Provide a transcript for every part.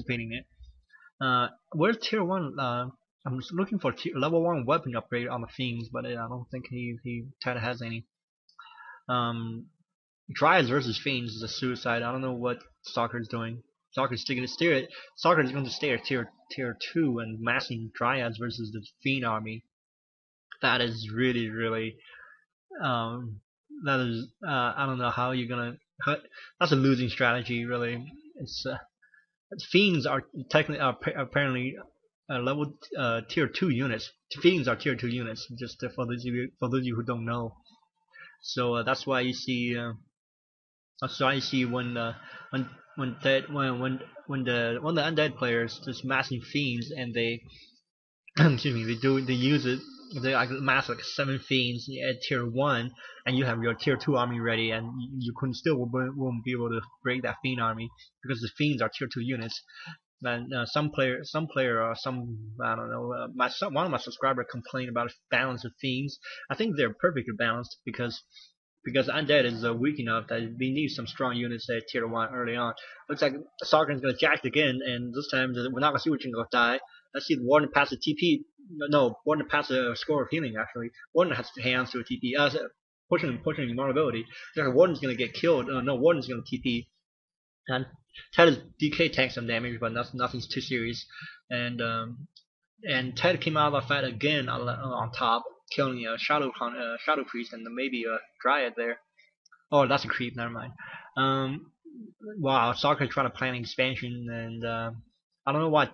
anticipating it. Where's tier 1? I'm just looking for level 1 weapon upgrade on the Fiends, but I don't think TeD has any. Dryads versus Fiends is a suicide. I don't know what Stalker's doing. Stalker's going to steer it. Stalker's going to stay at tier 2 and massing Dryads versus the Fiend army. That is really that is I don't know how you're gonna. That's a losing strategy, really. It's Fiends are technically apparently level tier 2 units. Fiends are tier 2 units. Just for those of you who don't know. So that's why you see. That's why you see when the undead players just massing Fiends and they excuse me, they use it. They mass like 7 Fiends at tier 1, and you have your tier 2 army ready, and you couldn't still won't be able to break that Fiend army because the Fiends are tier 2 units. And some player or some I don't know, one of my subscribers complained about a balance of Fiends. I think they're perfectly balanced because undead is weak enough that we need some strong units at tier 1 early on. Looks like Sargon's gonna jack again, and this time we're not gonna see which one gonna die. Let's see Warden pass the TP. No, Warden pass a score of healing actually. Warden has hands to a TP. Pushing invulnerability. Warden's gonna get killed. No, Warden's gonna TP. And TeD is DK tanks some damage, but nothing's too serious. And TeD came out of the fight again on top, killing a shadow priest and maybe a dryad there. Oh, that's a creep. Never mind. Wow, Soccer trying to plan an expansion, and I don't know why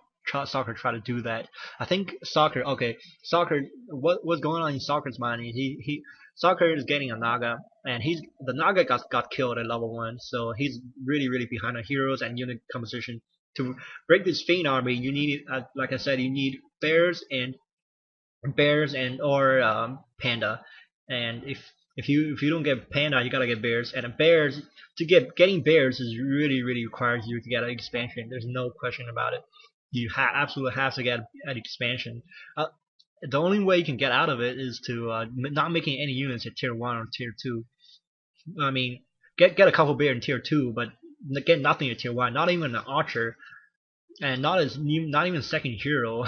Soccer tried to do that. I think Soccer. What's going on in Soccer's mind? Soccer is getting a Naga, and the Naga got killed at level 1, so he's really behind on heroes and unit composition. To break this Fiend army, you need, like I said, you need bears and or panda. And if you don't get panda, you gotta get bears. And bears, getting bears is really requires you to get an expansion. There's no question about it. You absolutely have to get an expansion. The only way you can get out of it is to not making any units at tier 1 or tier 2. I mean, get a couple bear in tier 2, but get nothing at tier 1. Not even an archer, and not even second hero.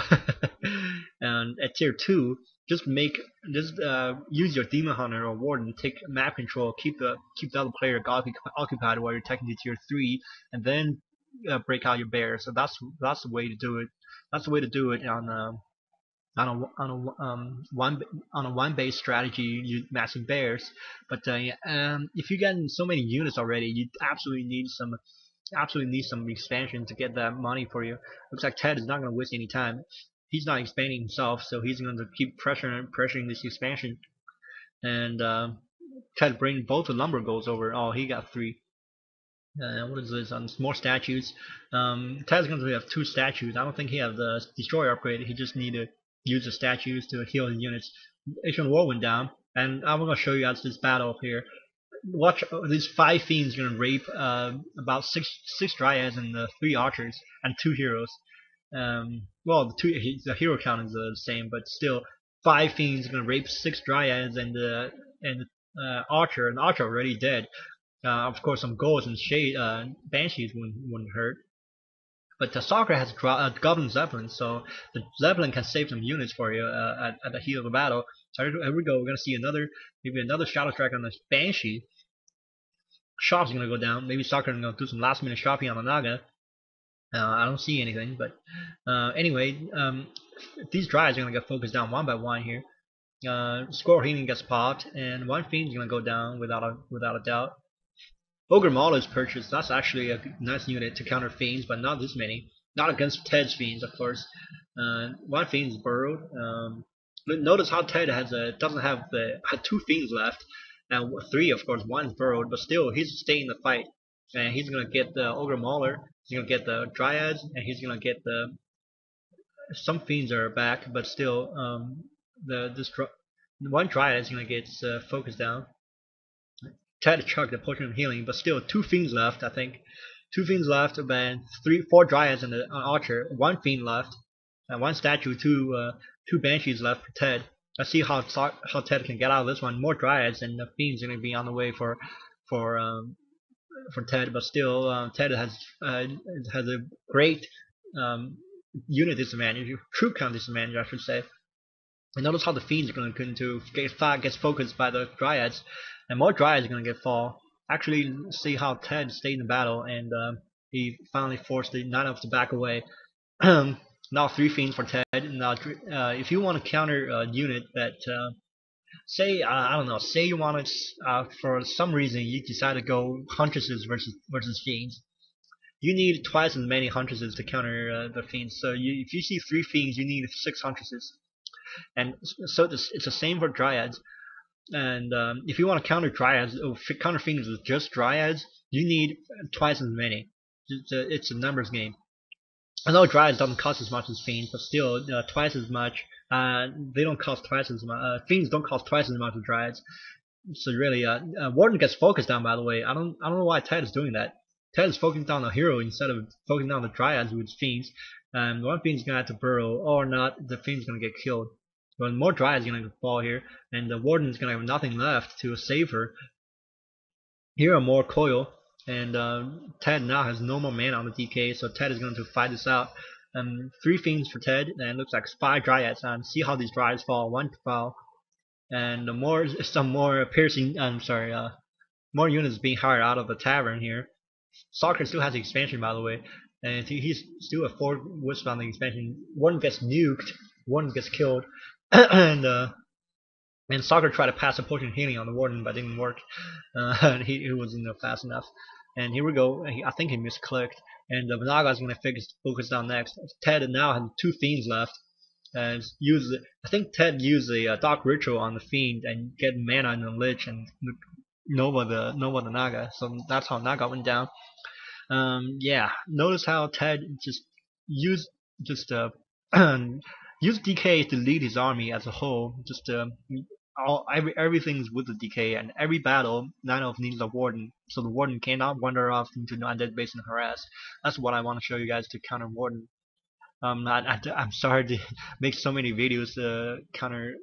And at tier 2, just use your demon hunter or warden, take map control, keep the other player occupied while you're taking to tier 3, and then break out your bear. So that's the way to do it. That's the way to do it on a one base strategy, you massing bears. But if you get so many units already, you absolutely need some expansion to get that money for you. Looks like TeD is not going to waste any time. He's not expanding himself, so he's going to keep pressuring this expansion. And TeD bring both the lumber goals over. Oh, he got 3. What is this? More statues. TeD's going to have 2 statues. I don't think he has the destroyer upgrade. He just need to use the statues to heal his units. Asian War went down, and I'm going to show you guys this battle up here. Watch these 5 fiends going to rape about six dryads and 3 archers and 2 heroes. Well, the hero count is the same, but still 5 fiends going to rape 6 dryads and archer. And the archer already dead. Of course, some ghosts and banshees wouldn't hurt. But the Soccer has Goblin Zeppelin, so the Zeppelin can save some units for you at the heat of the battle. So here we go. We're gonna see maybe another Shadow Strike on the Banshee. Shop's gonna go down. Maybe Soccer is gonna do some last minute shopping on the Naga. I don't see anything, but anyway, these Dryads are gonna get focused down one by one here. Squirrel Healing gets popped, and one Fiend's gonna go down without a doubt. Ogre Maul is purchased. That's actually a nice unit to counter Fiends, but not this many. Not against TeD's Fiends, of course. One Fiend's burrowed. Notice how TeD had 2 Fiends left, and 3, of course. One's burrowed, but still, he's staying in the fight. And he's gonna get the Ogre Mauler. He's gonna get the Dryads, and he's gonna get the. Some Fiends are back, but still, one Dryad is gonna get focused down. TeD chucked the potion of healing, but still 2 fiends left. I think 2 fiends left, and 4 dryads and an archer. 1 fiend left, and 1 statue. 2 banshees left for TeD. Let's see how TeD can get out of this one. More dryads, and the fiends are gonna be on the way for TeD. But still, TeD has a great unit disadvantage, troop count disadvantage, I should say. And notice how the fiends are going to continue to gets focused by the dryads, and more dryads are going to get fall. Actually, see how Ted stayed in the battle, and he finally forced the 9 to back away. Now 3 fiends for Ted. Now, if you want to counter a unit that, say, I don't know, say you want to, for some reason you decide to go huntresses versus fiends. You need twice as many huntresses to counter the fiends. So if you see 3 fiends, you need 6 huntresses. And so it's the same for dryads. And if you want to counter dryads, or counter fiends with just dryads, you need twice as many. It's a numbers game. I know dryads don't cost as much as fiends, but still twice as much. They don't cost twice as much. Fiends don't cost twice as much as dryads. So really, Warden gets focused on. By the way, I don't know why Ted is doing that. Ted is focusing on the hero instead of focusing on the dryads with fiends. One fiend's gonna have to burrow, or not. The fiend's gonna get killed. But more dryads gonna fall here, and the Warden's gonna have nothing left to save her. Here are more coil, and Ted now has no more mana on the DK, so Ted is going to fight this out. 3 fiends for Ted, and it looks like 5 dryads. See how these dryads fall, 1 fall, and some more piercing. More units being hired out of the tavern here. Soccer still has the expansion, by the way, and he's still a 4 wisp on the expansion. One gets nuked, one gets killed, and Soccer tried to pass a potion healing on the Warden, but it didn't work. He wasn't fast enough. And here we go. I think he misclicked. And Vanaga's going to focus down next. Ted now has 2 fiends left. I think Ted used a Dark Ritual on the fiend and get mana in the Lich and Nova the Naga. So that's how Naga went down. Yeah. Notice how Ted just used use DK to lead his army as a whole. Just everything's with the DK, and every battle 9 needs a Warden, so the Warden cannot wander off into the undead base and harass. That's what I want to show you guys to counter Warden. I'm sorry to make so many videos to counter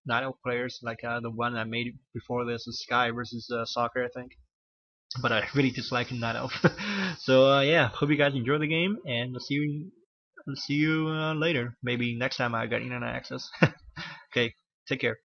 Night Elf players, like the one I made before this is Sky versus Soccer, I think. But I really dislike Night Elf. So yeah, hope you guys enjoy the game, and I'll see you later. Maybe next time I got internet access. Okay, take care.